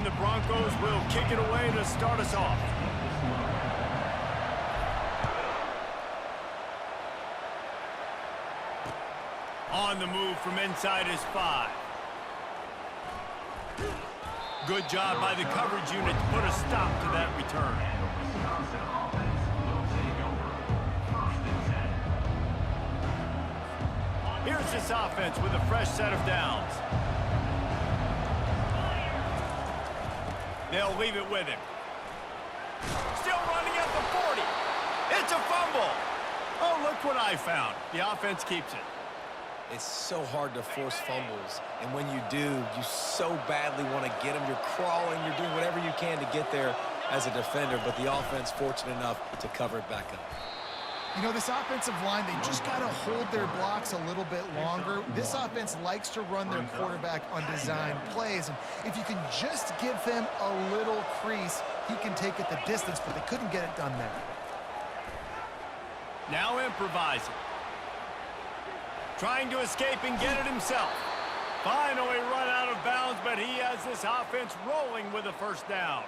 And the Broncos will kick it away to start us off. On the move from inside his 5. Good job by the coverage unit to put a stop to that return. Here's this offense with a fresh set of downs. They'll leave it with him. Still running at the 40. It's a fumble. Oh, look what I found. The offense keeps it. It's so hard to force fumbles, and when you do, you so badly want to get them. You're crawling, you're doing whatever you can to get there as a defender, but the offense fortunate enough to cover it back up. You know, this offensive line, they just got to hold their blocks a little bit longer. This offense likes to run their quarterback on design plays, and if you can just give him a little crease, he can take it the distance, but they couldn't get it done there. Now improvising. Trying to escape and get it himself. Finally run out of bounds, but he has this offense rolling with a first down.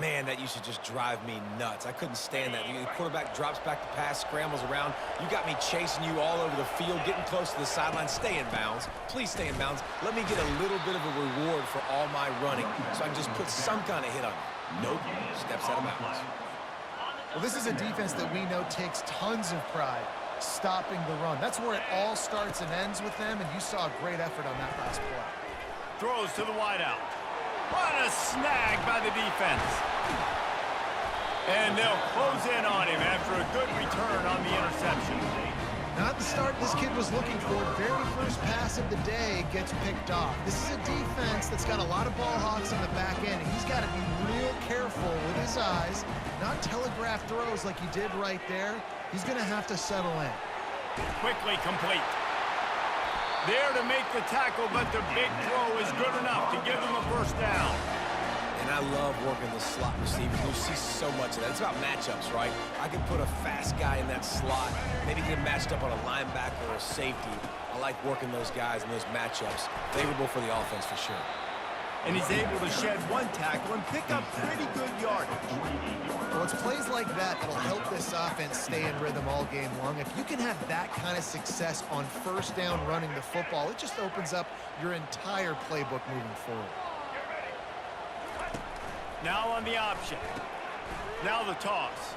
Man, that used to just drive me nuts. I couldn't stand that. The quarterback drops back to pass, scrambles around. You got me chasing you all over the field, getting close to the sideline. Stay in bounds. Please stay in bounds. Let me get a little bit of a reward for all my running so I can just put some kind of hit on you. Nope. Steps out of bounds. Well, this is a defense that we know takes tons of pride stopping the run. That's where it all starts and ends with them, and you saw a great effort on that last play. Throws to the wideout. What a snag by the defense. And they'll close in on him after a good return on the interception. Not the start this kid was looking for. Very first pass of the day gets picked off. This is a defense that's got a lot of ball hawks on the back end, and he's got to be real careful with his eyes, not telegraph throws like he did right there. He's going to have to settle in. Quickly complete. There to make the tackle, but the big throw is good enough to give him a first down. And I love working the slot receivers. You see so much of that. It's about matchups, right? I can put a fast guy in that slot, maybe get him matched up on a linebacker or a safety. I like working those guys in those matchups. Favorable for the offense for sure. And he's able to shed one tackle and pick up pretty good yardage. Well, it's plays like that that'll help this offense stay in rhythm all game long. If you can have that kind of success on first down running the football, it just opens up your entire playbook moving forward. Now on the option. Now the toss.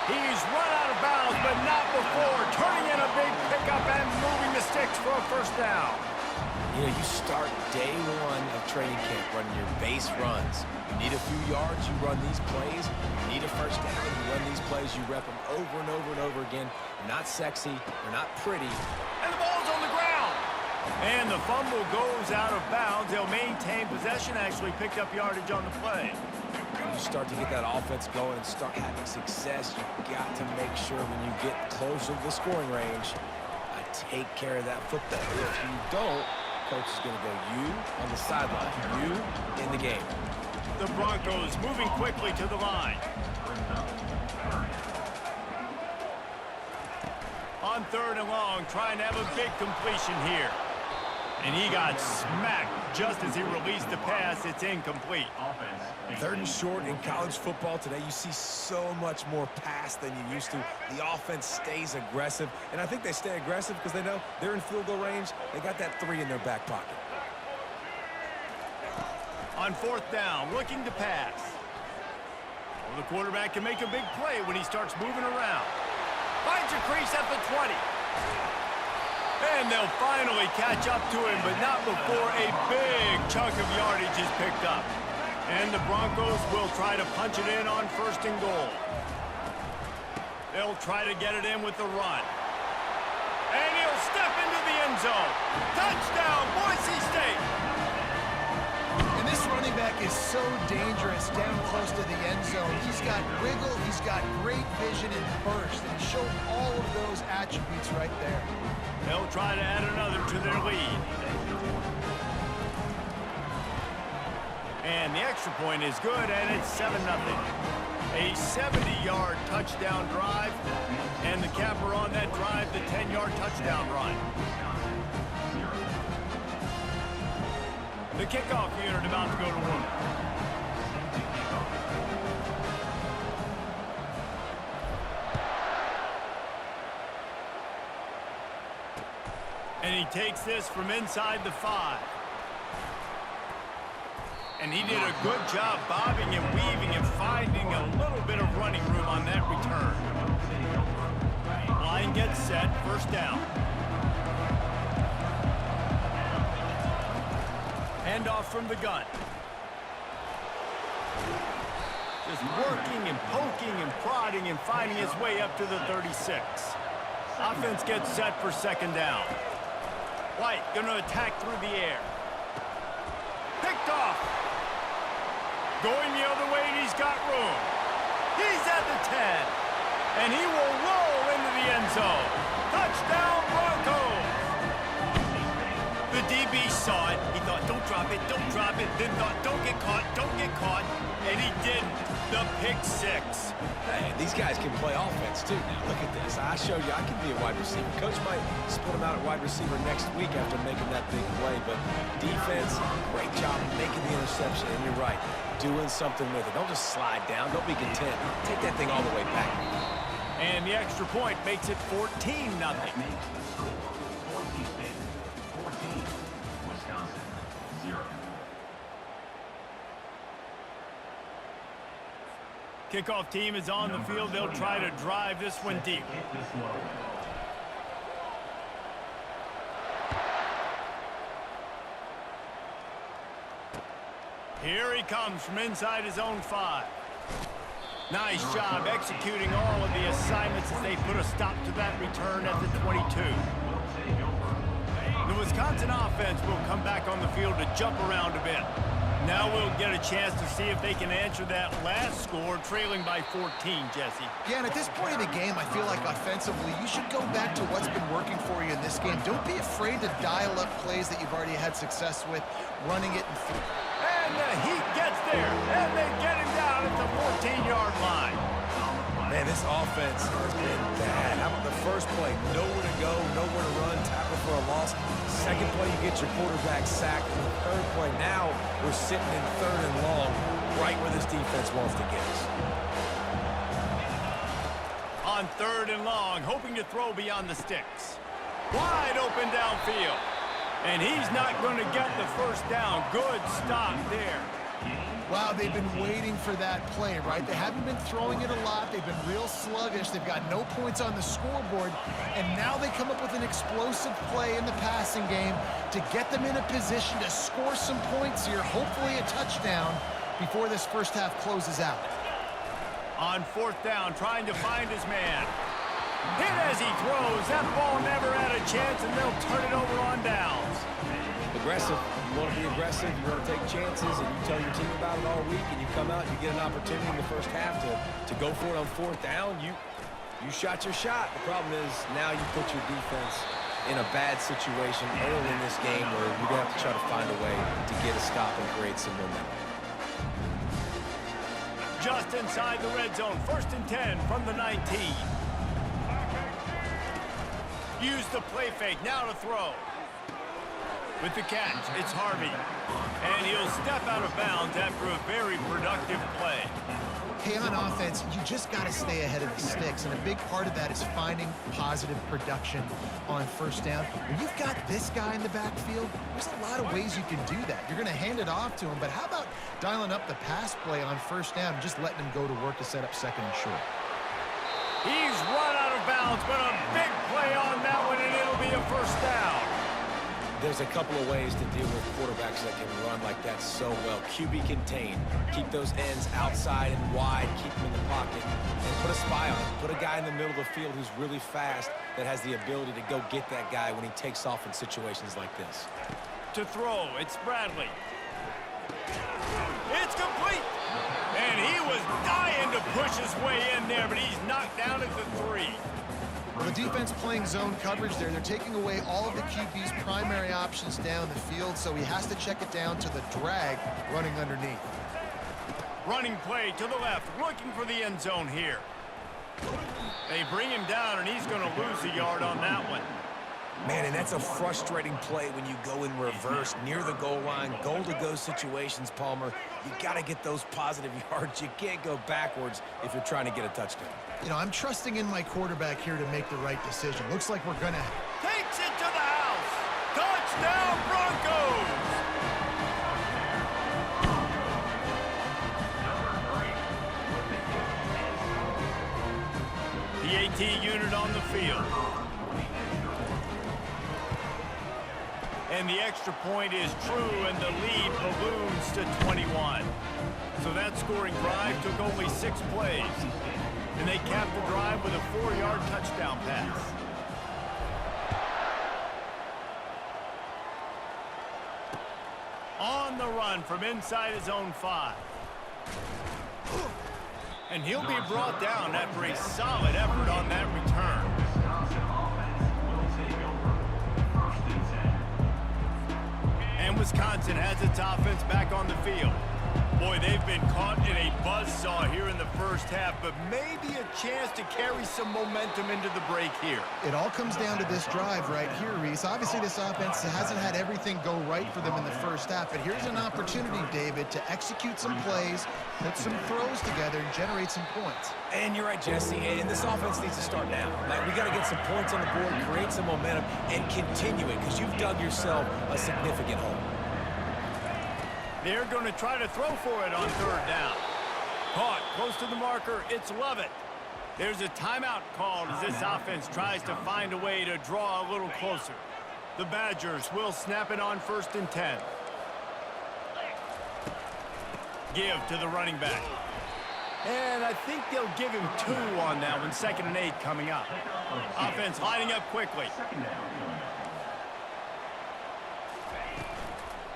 He's run out of bounds, but not before turning in a big pickup and moving the sticks for a first down. You know, you start day one of training camp running your base runs. You need a few yards, you run these plays. You need a first down, you run these plays. You rep them over and over and over again. They're not sexy, they're not pretty. And the ball's on the ground. And the fumble goes out of bounds. They'll maintain possession, actually picked up yardage on the play. You start to get that offense going and start having success, you got to make sure when you get closer to the scoring range, take care of that football. If you don't, coach is going to go you on the sideline, you in the game. The Broncos moving quickly to the line. On 3rd and long, trying to have a big completion here. And he got smacked just as he released the pass. It's incomplete. 3rd and short in college football today, you see so much more pass than you used to. The offense stays aggressive, and I think they stay aggressive because they know they're in field goal range. They got that 3 in their back pocket. On 4th down, looking to pass. Well, the quarterback can make a big play when he starts moving around. Finds a crease at the 20. And they'll finally catch up to him, but not before a big chunk of yardage is picked up. And the Broncos will try to punch it in on 1st and goal. They'll try to get it in with the run. And he'll step into the end zone. Touchdown, Boise State! And this running back is so dangerous down close to the end zone. He's got wiggle, he's got great vision and burst, and he showed all of those attributes right there. They'll try to add another to their lead. And the extra point is good, and it's 7-0. A 70-yard touchdown drive, and the capper on that drive, the 10-yard touchdown run. The kickoff unit about to go to work. And he takes this from inside the 5. And he did a good job bobbing and weaving and finding a little bit of running room on that return. Line gets set, first down. Handoff from the gun. Just working and poking and prodding and finding his way up to the 36. Offense gets set for second down. White gonna attack through the air. Picked off. Going the other way, and he's got room. He's at the 10. And he will roll into the end zone. Touchdown, Broncos. The DB saw it. He thought, don't drop it, don't drop it. Then thought, don't get caught, don't get caught. And he didn't. The pick 6. Hey, these guys can play offense, too. Now, look at this. I showed you I can be a wide receiver. Coach might split him out at wide receiver next week after making that big play. But defense, great job making the interception. And you're right, doing something with it. Don't just slide down. Don't be content. Take that thing all the way back. And the extra point makes it 14-0. Kickoff team is on the field. They'll try to drive this one deep. Here he comes from inside his own 5. Nice job executing all of the assignments as they put a stop to that return at the 22. The Wisconsin offense will come back on the field to jump around a bit. Now we'll get a chance to see if they can answer that last score, trailing by 14, Jesse. Yeah, and at this point in the game, I feel like offensively, you should go back to what's been working for you in this game. Don't be afraid to dial up plays that you've already had success with, running it and through. And the Heat gets there, and they get him down at the 14-yard line. Man, this offense has been bad. How about the first play? Nowhere to go, nowhere to run, tackle for a loss. Second play, you get your quarterback sacked. And the third play, now we're sitting in 3rd and long, right where this defense wants to get us. On 3rd and long, hoping to throw beyond the sticks. Wide open downfield. And he's not going to get the first down. Good stop there. Wow, they've been waiting for that play, right? They haven't been throwing it a lot. They've been real sluggish. They've got no points on the scoreboard. And now they come up with an explosive play in the passing game to get them in a position to score some points here, hopefully a touchdown, before this first half closes out. On 4th down, trying to find his man. Hit as he throws. That ball never had a chance, and they'll turn it over on downs. Aggressive. You want to be aggressive, you want to take chances, and you tell your team about it all week, and you come out and you get an opportunity in the first half to go for it on 4th down. You shot your shot. The problem is now you put your defense in a bad situation early in this game where you're going to have to try to find a way to get a stop and create some momentum. Just inside the red zone, 1st and 10 from the 19. Use the play fake, now to throw. With the catch, it's Harvey. And he'll step out of bounds after a very productive play. Hey, on offense, you just got to stay ahead of the sticks, and a big part of that is finding positive production on 1st down. When you've got this guy in the backfield, there's a lot of ways you can do that. You're going to hand it off to him, but how about dialing up the pass play on 1st down and just letting him go to work to set up 2nd and short? He's run out of bounds, but a big play on that one, and it'll be a 1st down. There's a couple of ways to deal with quarterbacks that can run like that so well. QB contained. Keep those ends outside and wide. Keep them in the pocket. And put a spy on him. Put a guy in the middle of the field who's really fast that has the ability to go get that guy when he takes off in situations like this. To throw, it's Bradley. It's complete. And he was dying to push his way in there, but he's knocked down at the 3. Well, the defense playing zone coverage there. They're taking away all of the QB's primary options down the field, so he has to check it down to the drag running underneath. Running play to the left, looking for the end zone here. They bring him down, and he's going to lose a yard on that one. Man, and that's a frustrating play when you go in reverse near the goal line, goal-to-go situations, Palmer. You got to get those positive yards. You can't go backwards if you're trying to get a touchdown. You know, I'm trusting in my quarterback here to make the right decision. Looks like we're going to... Takes it to the house. Touchdown, Broncos. The AT unit on the field. And the extra point is true, and the lead balloons to 21. So that scoring drive took only 6 plays. And they capped the drive with a 4-yard touchdown pass. On the run from inside his own 5. And he'll be brought down after a solid effort on that return. And Wisconsin has its offense back on the field. Boy, they've been caught in a buzzsaw here in the first half, but maybe a chance to carry some momentum into the break here. It all comes down to this drive right here, Reese. Obviously, this offense hasn't had everything go right for them in the first half, but here's an opportunity, David, to execute some plays, put some throws together, and generate some points. And you're right, Jesse, and this offense needs to start now. Like, we got to get some points on the board, create some momentum, and continue it, because you've dug yourself a significant hole. They're going to try to throw for it on 3rd down. Caught close to the marker. It's Lovett. There's a timeout called as this offense tries to find a way to draw a little closer. The Badgers will snap it on 1st and 10. Give to the running back. And I think they'll give him 2 on that one. 2nd and 8 coming up. Offense lining up quickly.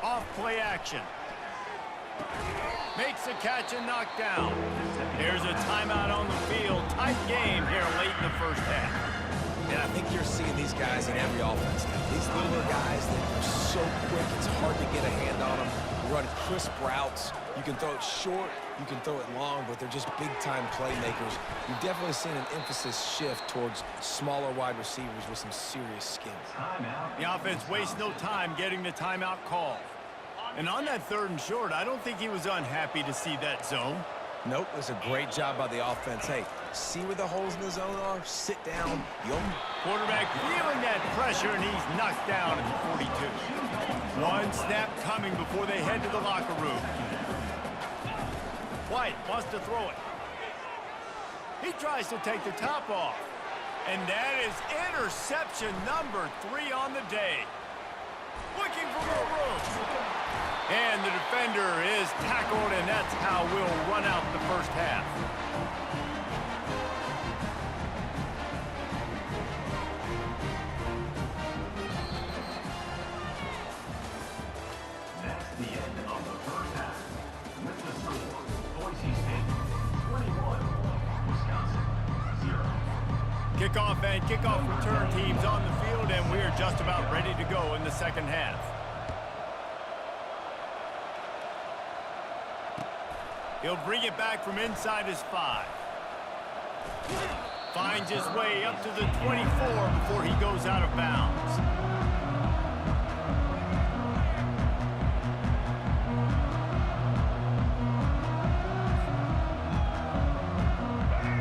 Off play action. Makes a catch and knocked down. There's a timeout on the field. Tight game here late in the first half. And I think you're seeing these guys in every offense now. These littler guys that are so quick, it's hard to get a hand on them. Run crisp routes. You can throw it short, you can throw it long, but they're just big-time playmakers. You've definitely seen an emphasis shift towards smaller wide receivers with some serious skill. The offense wastes no time getting the timeout call. And on that 3rd and short, I don't think he was unhappy to see that zone. Nope, it was a great job by the offense. Hey, see where the holes in the zone are? Sit down. Quarterback feeling that pressure, and he's knocked down at the 42. One snap coming before they head to the locker room. White wants to throw it. He tries to take the top off. And that is interception number 3 on the day. Looking for more room. And the defender is tackled, and that's how we'll run out the first half. That's the end of the first half. With the score, Boise State 21, Wisconsin 0. Kickoff and kickoff return teams on the field, and we're just about ready to go in the second half. He'll bring it back from inside his 5. Finds his way up to the 24 before he goes out of bounds.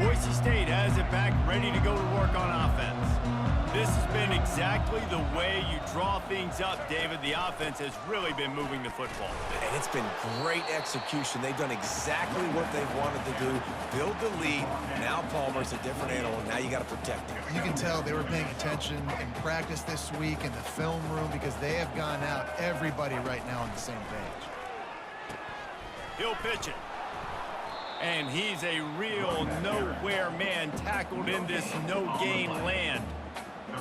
Boise State has it back, ready to go to work on offense. This has been exactly the way you draw things up, David. The offense has really been moving the football. And it's been great execution. They've done exactly what they've wanted to do. Build the lead. Now Palmer's a different animal. Now you got to protect him. You can tell they were paying attention in practice this week in the film room because they have gone out, everybody right now on the same page. He'll pitch it. And he's a real nowhere man tackled in this no-gain land.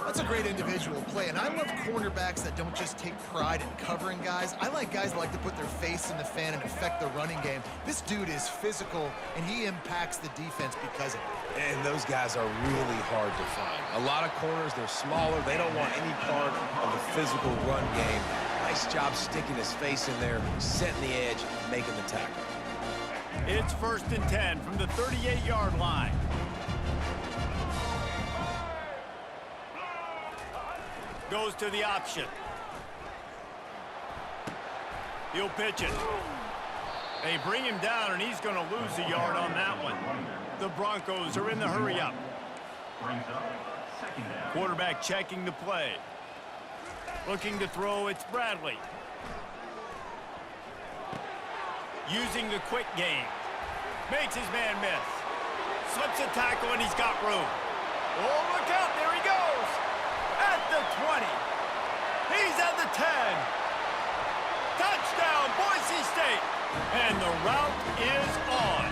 That's a great individual play, and I love cornerbacks that don't just take pride in covering guys. I like guys that like to put their face in the fan and affect the running game. This dude is physical, and he impacts the defense because of it. And those guys are really hard to find. A lot of corners, they're smaller. They don't want any part of the physical run game. Nice job sticking his face in there, setting the edge, making the tackle. It's 1st and 10 from the 38-yard line. Goes to the option. He'll pitch it. They bring him down, and he's going to lose a yard on that one. The Broncos are in the hurry-up. Brings up second down. Quarterback checking the play. Looking to throw, it's Bradley. Using the quick game. Makes his man miss. Slips a tackle, and he's got room. Oh, look out, there he goes. At the 20. He's at the 10. Touchdown, Boise State. And the route is on.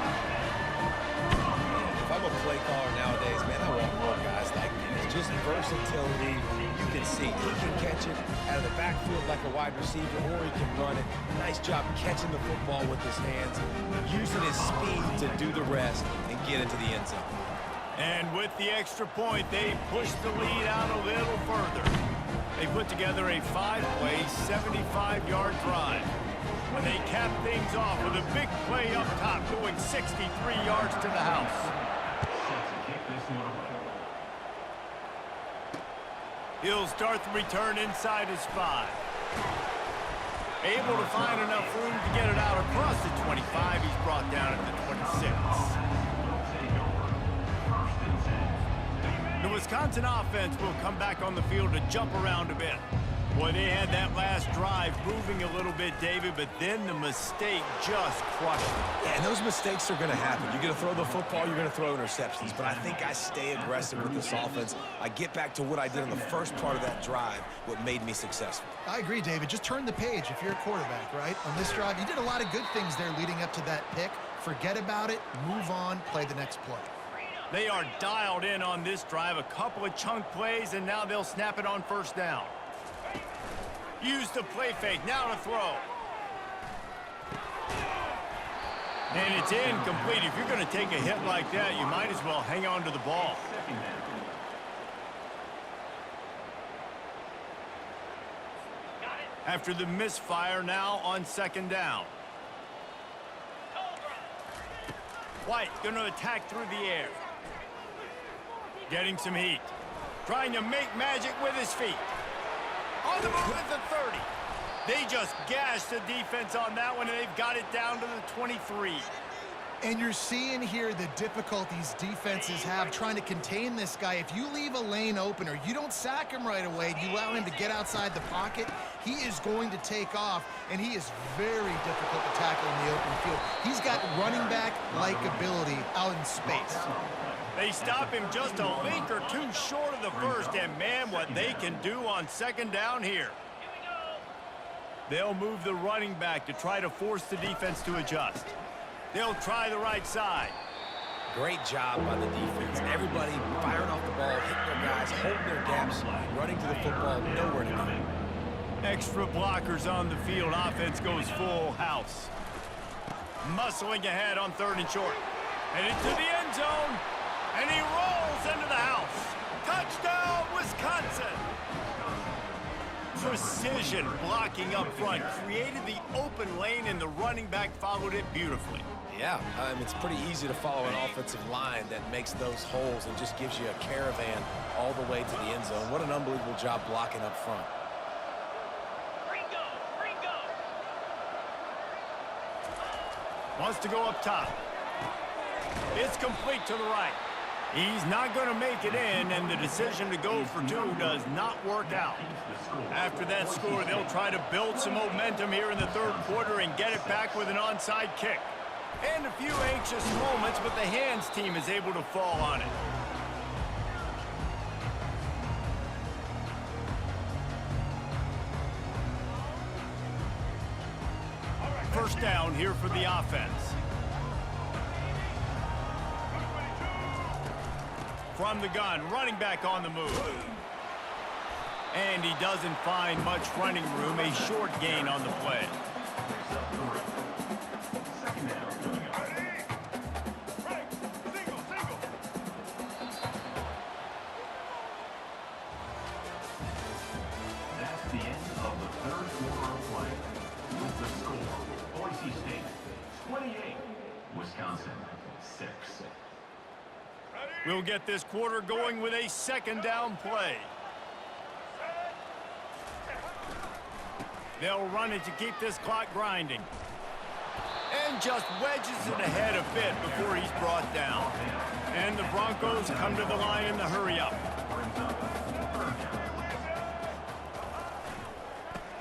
If I'm a play caller nowadays, man, I want more guys like this. Just versatility. You can see he can catch it out of the backfield like a wide receiver, or he can run it. Nice job catching the football with his hands, using his speed to do the rest and get into the end zone. And with the extra point, they push the lead out a little further. They put together a 5-play, 75-yard drive. When they cap things off with a big play up top, going 63 yards to the house. Set to kick this one away. He'll start the return inside his 5. Able to find enough room to get it out across the 25. He's brought down at the 26. The Wisconsin offense will come back on the field to jump around a bit. Boy, they had that last drive moving a little bit, David, but then the mistake just crushed them. Yeah, and those mistakes are going to happen. You're going to throw the football, you're going to throw interceptions, but I think I stay aggressive with this offense. I get back to what I did in the first part of that drive, what made me successful. I agree, David. Just turn the page if you're a quarterback, right? On this drive, you did a lot of good things there leading up to that pick. Forget about it, move on, play the next play. They are dialed in on this drive. A couple of chunk plays, and now they'll snap it on first down. Use the play fake. Now to throw. And it's incomplete. If you're going to take a hit like that, you might as well hang on to the ball. After the misfire, now on second down. White going to attack through the air. Getting some heat. Trying to make magic with his feet. On the move at the 30. They just gashed the defense on that one, and they've got it down to the 23. And you're seeing here the difficulties defenses have trying to contain this guy. If you leave a lane open or you don't sack him right away, you allow him to get outside the pocket, he is going to take off, and he is very difficult to tackle in the open field. He's got running back-like ability out in space. They stop him just a link or two short of the first, and man, what they can do on second down here. They'll move the running back to try to force the defense to adjust. They'll try the right side. Great job by the defense. Everybody firing off the ball, hitting their guys, holding their gaps, running to the football, nowhere to go. Extra blockers on the field. Offense goes full house. Muscling ahead on third and short. And into the end zone. And he rolls into the house. Touchdown, Wisconsin. Precision blocking up front. Created the open lane, and the running back followed it beautifully. Yeah, it's pretty easy to follow an offensive line that makes those holes and just gives you a caravan all the way to the end zone. What an unbelievable job blocking up front. Wants to go up top. It's complete to the right. He's not going to make it in, and the decision to go for two does not work out. After that score, they'll try to build some momentum here in the third quarter and get it back with an onside kick. And a few anxious moments, but the hands team is able to fall on it. First down here for the offense. From the gun, running back on the move. And he doesn't find much running room, a short gain on the play. That's the end of the third quarter of play. With the score, Boise State 28, Wisconsin 6. We'll get this quarter going with a second down play. They'll run it to keep this clock grinding. And just wedges it ahead a bit before he's brought down. And the Broncos come to the line in the hurry-up.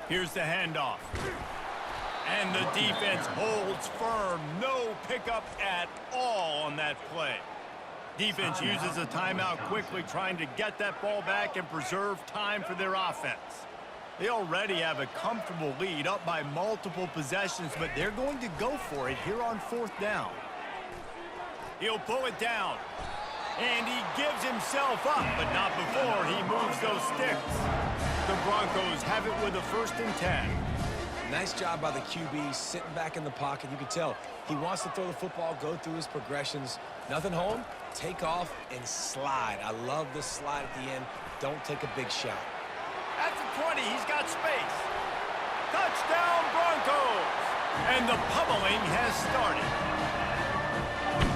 Here's the handoff. And the defense holds firm. No pickup at all on that play. Defense uses a timeout quickly, trying to get that ball back and preserve time for their offense. They already have a comfortable lead, up by multiple possessions, but they're going to go for it here on 4th down. He'll pull it down. And he gives himself up, but not before he moves those sticks. The Broncos have it with a 1st and 10. Nice job by the QB, sitting back in the pocket. You can tell he wants to throw the football, go through his progressions. Nothing home, take off and slide. I love the slide at the end. Don't take a big shot. At the 20, he's got space. Touchdown, Broncos! And the pummeling has started.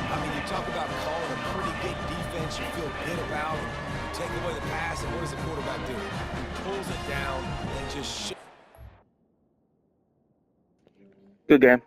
I mean, you talk about calling a pretty good defense you feel good about. You take away the pass, and what does the quarterback do? He pulls it down and just Good game.